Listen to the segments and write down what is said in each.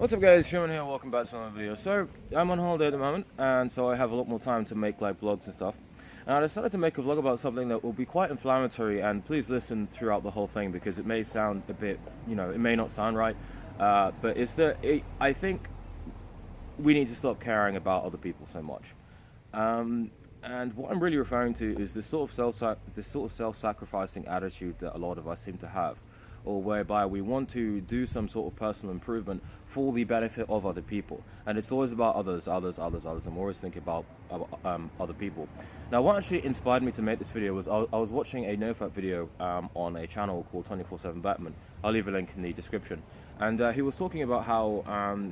What's up guys, Sherman here, welcome back to another video. So, I'm on holiday at the moment, and so I have a lot more time to make like vlogs and stuff. And I decided to make a vlog about something that will be quite inflammatory, and please listen throughout the whole thing because it may sound a bit, it may not sound right. But I think we need to stop caring about other people so much. And what I'm really referring to is this sort of self-sacrificing attitude that a lot of us seem to have, or whereby we want to do some sort of personal improvement for the benefit of other people, and it's always about others. I'm always thinking about other people. Now, what actually inspired me to make this video was I was watching a NoFap video on a channel called 24/7 Betterment. I'll leave a link in the description. And he was talking about how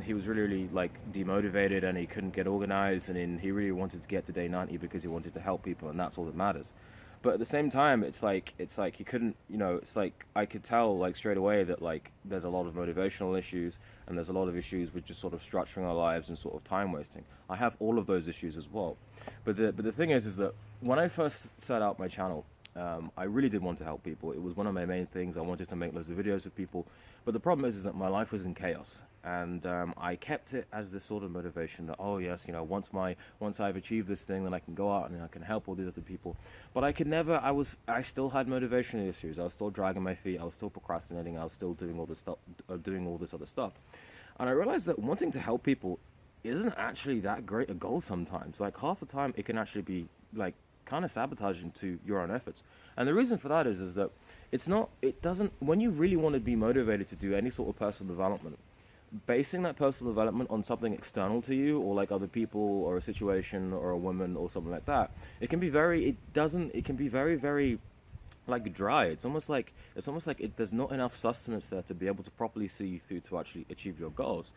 he was really like demotivated and he couldn't get organized, and he really wanted to get to day 90 because he wanted to help people, and that's all that matters. But at the same time, it's like he couldn't, it's like I could tell like straight away that like there's a lot of motivational issues, and there's a lot of issues with just sort of structuring our lives and sort of time wasting. I have all of those issues as well. But the thing is that when I first set out my channel, I really did want to help people. It was one of my main things. I wanted to make loads of videos with people. But the problem is that my life was in chaos, and I kept it as this sort of motivation that, oh yes, once I've achieved this thing, then I can go out and I can help all these other people. But I could never. I still had motivational issues. I was still dragging my feet. I was still procrastinating. I was still doing all this stuff, doing all this other stuff. And I realized that wanting to help people isn't actually that great a goal sometimes. Like half the time, it can actually be like kind of sabotaging to your own efforts. And the reason for that is that when you really want to be motivated to do any sort of personal development, basing that personal development on something external to you, or like other people or a situation or a woman or something like that, it can be very very like dry. It's almost like there's not enough sustenance there to be able to properly see you through to actually achieve your goals.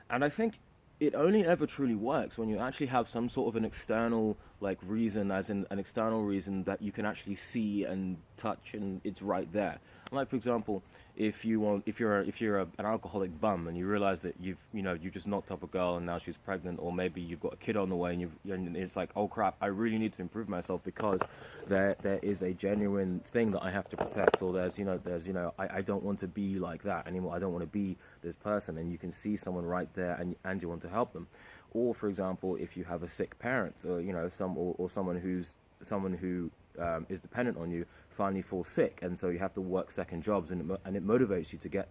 And I think it only ever truly works when you actually have some sort of an external like reason, as in an external reason that you can actually see and touch, and it's right there. Like for example, if you're an alcoholic bum and you realize that you just knocked up a girl and now she's pregnant, or maybe you've got a kid on the way, and it's like, oh crap, I really need to improve myself because there is a genuine thing that I have to protect, or I don't want to be like that anymore. I don't want to be this person, and you can see someone right there, and you want to help them. Or for example, if you have a sick parent, or someone who is dependent on you finally falls sick, and so you have to work second jobs, and it motivates you to get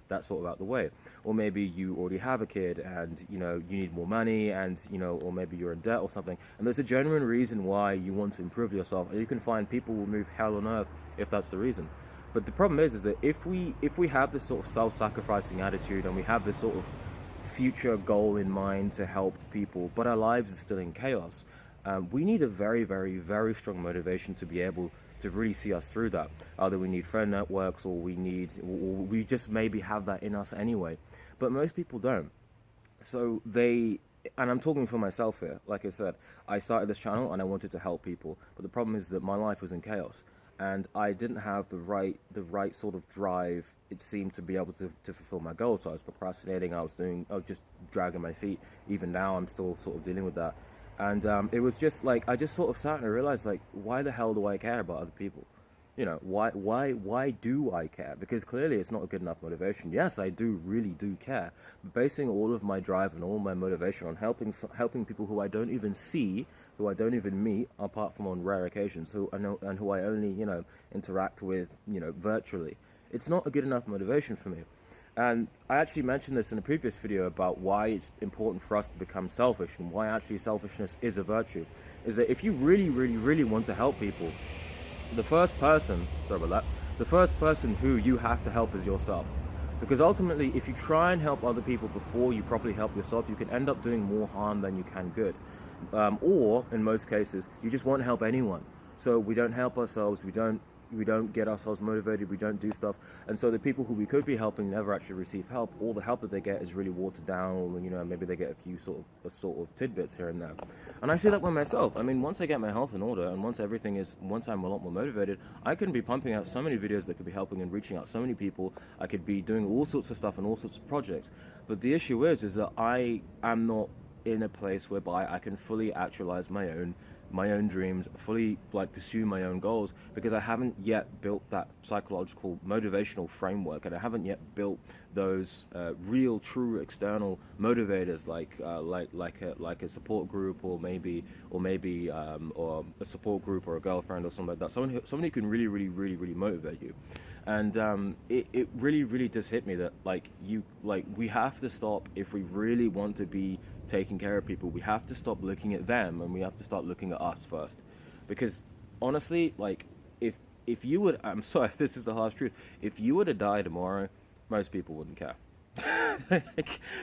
that sort of out the way. Or maybe you already have a kid and you need more money, and or maybe you're in debt or something, and there's a genuine reason why you want to improve yourself, and you can find people will move hell on earth if that's the reason. But the problem is that if we have this sort of self-sacrificing attitude, and we have this sort of future goal in mind to help people, but our lives are still in chaos, we need a very, very, very strong motivation to be able to really see us through that. Either we need friend networks, or we just maybe have that in us anyway. But most people don't. So and I'm talking for myself here. Like I said, I started this channel and I wanted to help people, but the problem is that my life was in chaos, and I didn't have the right sort of drive, it seemed, to be able to fulfill my goals. So I was procrastinating. I was just dragging my feet. Even now, I'm still sort of dealing with that. And it was just like, I just sort of sat and I realized, like, why the hell do I care about other people? Why do I care? Because clearly it's not a good enough motivation. Yes, I really do care, but basing all of my drive and all my motivation on helping people who I don't even see, who I don't even meet, apart from on rare occasions, who I only interact with virtually, it's not a good enough motivation for me. And I actually mentioned this in a previous video about why it's important for us to become selfish, and why actually selfishness is a virtue. Is that if you really, really, really want to help people, the first person who you have to help is yourself. Because ultimately, if you try and help other people before you properly help yourself, you can end up doing more harm than you can good. Or, in most cases, you just won't help anyone. So we don't help ourselves, we don't get ourselves motivated, we don't do stuff, and so the people who we could be helping never actually receive help. All the help that they get is really watered down, or maybe they get a few sort of tidbits here and there. And I see that with myself. I mean, once I get my health in order, and once I'm a lot more motivated, I can be pumping out so many videos that could be helping and reaching out so many people. I could be doing all sorts of stuff and all sorts of projects. But the issue is that I am not in a place whereby I can fully actualize my my own dreams, fully like pursue my own goals, because I haven't yet built that psychological motivational framework, and I haven't yet built those real, true external motivators, like a support group, or maybe or a support group or a girlfriend or something like that. Someone who can really motivate you. And it really does hit me that we have to stop, if we really want to be taking care of people, we have to stop looking at them and we have to start looking at us first. Because honestly, like, if you would, I'm sorry, this is the harsh truth, if you were to die tomorrow, most people wouldn't care.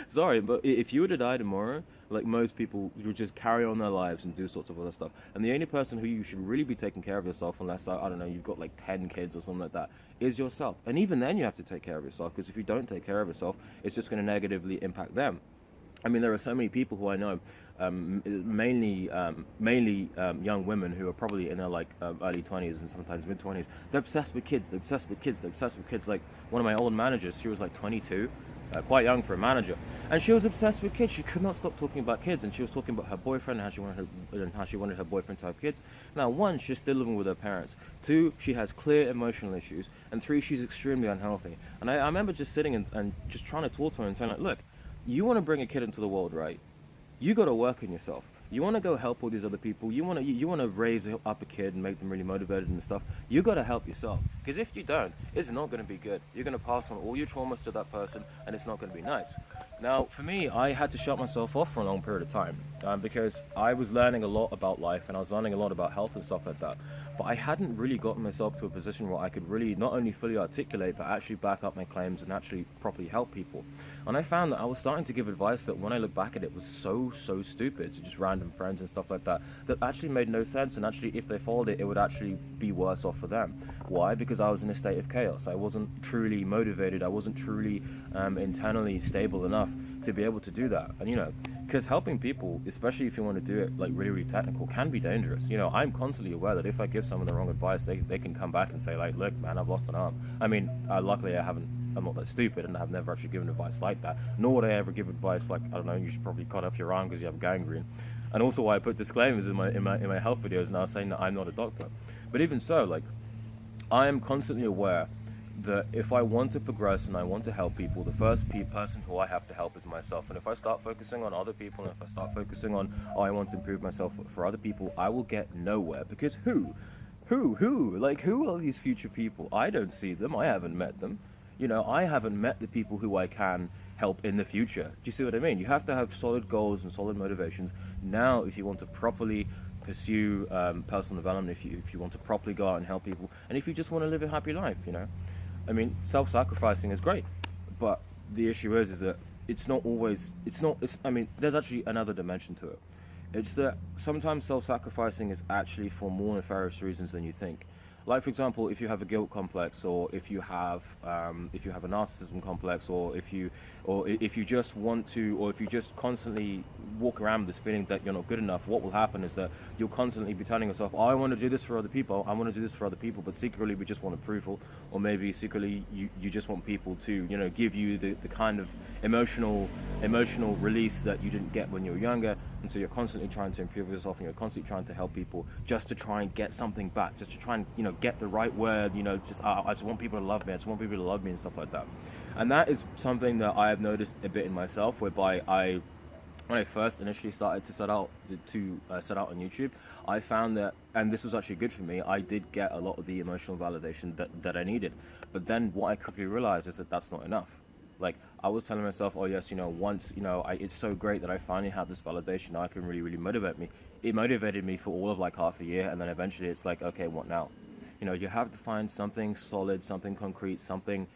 Sorry, but if you were to die tomorrow, like, most people would just carry on their lives and do sorts of other stuff. And the only person who you should really be taking care of yourself, unless, I don't know, you've got like 10 kids or something like that, is yourself. And even then you have to take care of yourself, because if you don't take care of yourself, it's just going to negatively impact them. I mean, there are so many people who I know, mainly young women who are probably in their early 20s and sometimes mid 20s. They're obsessed with kids. They're obsessed with kids. They're obsessed with kids. Like, one of my old managers, she was like 22, quite young for a manager, and she was obsessed with kids. She could not stop talking about kids, and she was talking about her boyfriend and how she wanted her boyfriend to have kids. Now, one, she's still living with her parents. Two, she has clear emotional issues, and three, she's extremely unhealthy. And I remember just sitting and just trying to talk to her and saying, like, look, you want to bring a kid into the world, right? You got to work on yourself. You want to go help all these other people. You want to raise up a kid and make them really motivated and stuff. You got to help yourself, because if you don't, it's not going to be good. You're going to pass on all your traumas to that person, and it's not going to be nice. Now, for me, I had to shut myself off for a long period of time, because I was learning a lot about life, and I was learning a lot about health and stuff like that. But I hadn't really gotten myself to a position where I could really not only fully articulate, but actually back up my claims and actually properly help people. And I found that I was starting to give advice that, when I look back at it, was so stupid to just random friends and stuff like that actually made no sense. And actually, if they followed it, it would actually be worse off for them. Why? Because I was in a state of chaos. I wasn't truly motivated. I wasn't truly internally stable enough to be able to do that. And because helping people, especially if you want to do it like really technical, can be dangerous. I'm constantly aware that if I give someone the wrong advice, they can come back and say, like, look, man, I've lost an arm. I mean, luckily I'm not that stupid, and I've never actually given advice like that. Nor would I ever give advice like, I don't know, you should probably cut off your arm because you have gangrene. And also, why I put disclaimers in my health videos now saying that I'm not a doctor. But even so, like, I am constantly aware that if I want to progress and I want to help people, the first person who I have to help is myself. And if I start focusing on other people, and if I start focusing on, I want to improve myself for other people, I will get nowhere. Because who? Like, who are these future people? I don't see them. I haven't met them. I haven't met the people who I can help in the future. Do you see what I mean? You have to have solid goals and solid motivations now if you want to properly pursue personal development, if you want to properly go out and help people, and if you just want to live a happy life. I mean, self-sacrificing is great, but the issue is that I mean, there's actually another dimension to it. It's that sometimes self-sacrificing is actually for more nefarious reasons than you think. Like, for example, if you have a guilt complex, or if you have a narcissism complex, or if you just want to, or if you just constantly walk around with this feeling that you're not good enough, what will happen is that you'll constantly be telling yourself, oh, I want to do this for other people, but secretly we just want approval, or maybe secretly you just want people to, give you the kind of emotional release that you didn't get when you were younger. And so you're constantly trying to improve yourself, and you're constantly trying to help people just to try and get something back, just to try and, get the right word, just, I just want people to love me, and stuff like that. And that is something that I have noticed a bit in myself, whereby when I first initially started to set out on YouTube, I found that, and this was actually good for me, I did get a lot of the emotional validation that I needed. But then what I quickly realized is that that's not enough. Like, I was telling myself, oh yes, once, it's so great that I finally have this validation, now I can really motivate me. It motivated me for all of like half a year, and then eventually it's like, okay, what now? You have to find something solid, something concrete, something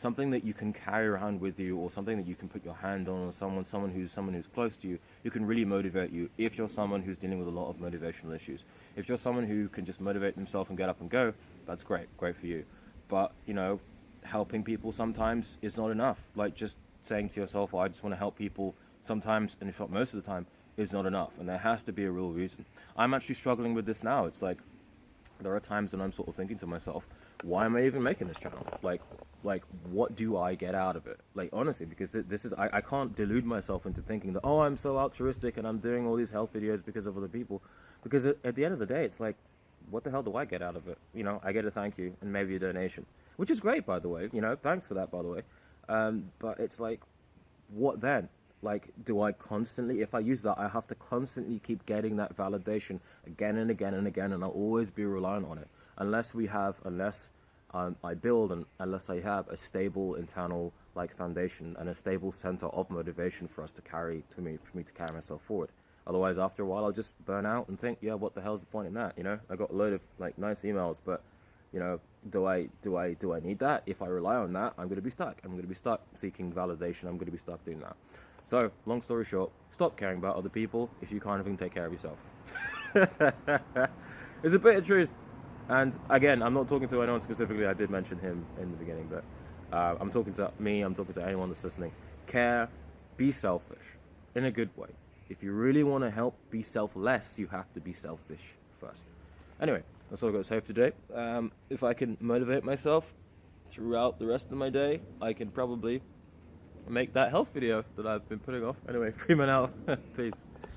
that you can carry around with you, or something that you can put your hand on, or someone who's close to you, who can really motivate you. If you're someone who's dealing with a lot of motivational issues, if you're someone who can just motivate themselves and get up and go, that's great for you. But helping people sometimes is not enough. Like, just saying to yourself, I just want to help people, sometimes, and if not most of the time, is not enough. And there has to be a real reason. I'm actually struggling with this now. It's like, there are times when I'm sort of thinking to myself, why am I even making this channel? Like what do I get out of it? Like, honestly, because this is, I can't delude myself into thinking that, oh, I'm so altruistic and I'm doing all these health videos because of other people. Because at the end of the day, it's like, what the hell do I get out of it? You know, I get a thank you and maybe a donation, which is great, by the way. You know, thanks for that, by the way. But it's like, what then? Like, do I constantly, if I use that, I have to constantly keep getting that validation again and again and again, and I'll always be reliant on it. Unless I build and unless I have a stable internal like foundation and a stable center of motivation for me to carry myself forward. Otherwise, after a while, I'll just burn out and think, yeah, what the hell's the point in that? You know, I got a load of like nice emails, but you know, do I need that? If I rely on that, I'm going to be stuck. I'm going to be stuck seeking validation. I'm going to be stuck doing that. So, long story short, stop caring about other people if you can't even take care of yourself. It's a bit of truth. And again, I'm not talking to anyone specifically. I did mention him in the beginning, but I'm talking to me. I'm talking to anyone that's listening. Care, be selfish in a good way. If you really want to help be selfless, you have to be selfish first. Anyway, that's all I've got to say for today. If I can motivate myself throughout the rest of my day, I can probably make that health video that I've been putting off. Anyway, free man out. Peace.